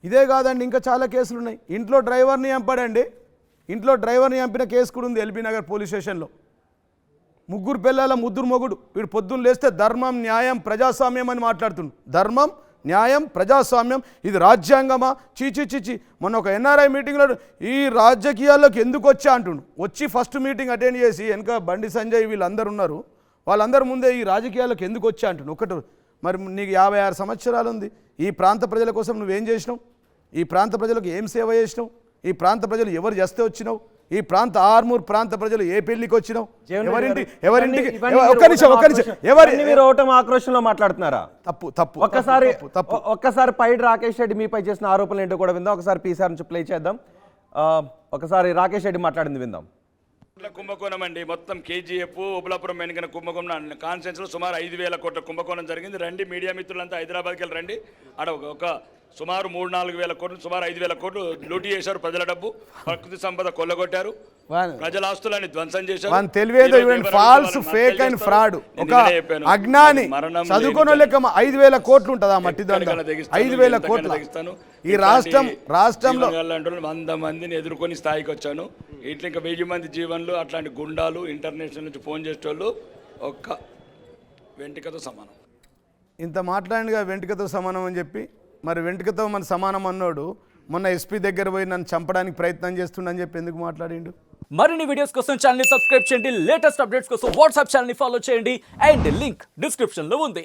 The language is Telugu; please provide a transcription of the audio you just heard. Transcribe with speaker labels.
Speaker 1: ఇదే కాదండి, ఇంకా చాలా కేసులు ఉన్నాయి. ఇంట్లో డ్రైవర్ని చంపాడండి, ఇంట్లో డ్రైవర్ని చంపిన కేసు కూడా ఉంది ఎల్బీ నగర్ పోలీస్ స్టేషన్లో. ముగ్గురు పిల్లల ముద్దురు మొగుడు, వీడు పొద్దున్న లేస్తే ధర్మం న్యాయం ప్రజాస్వామ్యం అని మాట్లాడుతుండు. ధర్మం న్యాయం ప్రజాస్వామ్యం ఇది రాజ్యాంగమా? చీచి. మొన్న ఒక ఎన్ఆర్ఐ మీటింగ్లో ఈ రాజకీయాల్లోకి ఎందుకు వచ్చా అంటుండు. వచ్చి ఫస్ట్ మీటింగ్ అటెండ్ చేసి వెనక బండి సంజయ్ వీళ్ళందరూ ఉన్నారు, వాళ్ళందరి ముందే ఈ రాజకీయాల్లోకి ఎందుకు వచ్చా అంటుండు. ఒకటి మరి నీకు 56 సంవత్సరాలు ఉంది, ఈ ప్రాంత ప్రజల కోసం నువ్వేం చేసినావు? ఈ ప్రాంత ప్రజలకు ఏం సేవ చేసినావు? ఈ ప్రాంత ప్రజలు ఎవరు చేస్తే వచ్చినావు? ఈ ప్రాంత ఆర్మూర్ ప్రాంత ప్రజలు ఏ పెళ్లికి వచ్చినావు? ఎవరింటికి
Speaker 2: మీరు ఓటమి ఆక్రోశంలో మాట్లాడుతున్నారా?
Speaker 1: తప్పు.
Speaker 2: ఒక్కసారి పైడి రాకేష్ రెడ్డి మీపై చేసిన ఆరోపణలు ఏంటో కూడా విందాం. ఒకసారి పీసార్ నుంచి ప్లే చేద్దాం. ఒకసారి రాకేష్ రెడ్డి మాట్లాడింది విందాం.
Speaker 3: కుంభకోణం అండి, మొత్తం కేజీఎఫ్ ఉపలాపురం మెనికన కుంభకోణం కాన్స్టిట్యూన్సీలో సుమారు 5,000 కోట్ల కుంభకోణం జరిగింది. రండి మీడియా మిత్రులంతా హైదరాబాద్కి వెళ్ళి రండి. ఆడ ఒక సుమారు 3-4 వేల కోట్లు, సుమారు 5,000 కోట్లు లూటీ చేశారు. ప్రజల డబ్బు, ప్రకృతి సంపద కొల్లగొట్టారు, ప్రజల ఆస్తులని ధ్వంసం చేశారు.
Speaker 1: False fake and fraud. ఒక అజ్ఞాని చదువుకున్న లెక్క 5,000 కోట్లు ఉంటుందా మట్టి దండ? 5,000 కోట్లు. ఈ రాష్ట్రంలో
Speaker 3: 100 మందిని ఎదుర్కొని స్థాయికి వచ్చాను. ఇట్లా ఇంకా 1000 మంది జీవన్లు, అట్లాంటి గుండాలు ఇంటర్నేషనల్ నుంచి ఫోన్ చేసేటోళ్ళు ఒక్క వెంట్రుకతో సమానం.
Speaker 1: ఇంత మాట్లాడినగా వెంట్రుకతో సమానం అని చెప్పి, మరి వెంట్రుకతో మన సమానం అన్నాడు మొన్న ఎస్పీ దగ్గర పోయి నన్ను చంపడానికి ప్రయత్నం చేస్తుండని చెప్పి ఎందుకు మాట్లాడిండు?
Speaker 4: మరిన్ని వీడియోస్ కోసం ఛానల్ ని సబ్స్క్రైబ్ చేయండి, లేటెస్ట్ అప్డేట్స్ కోసం వాట్సాప్ ఛానల్ ని ఫాలో చేయండి, అండ్ లింక్ డిస్క్రిప్షన్ లో ఉంది.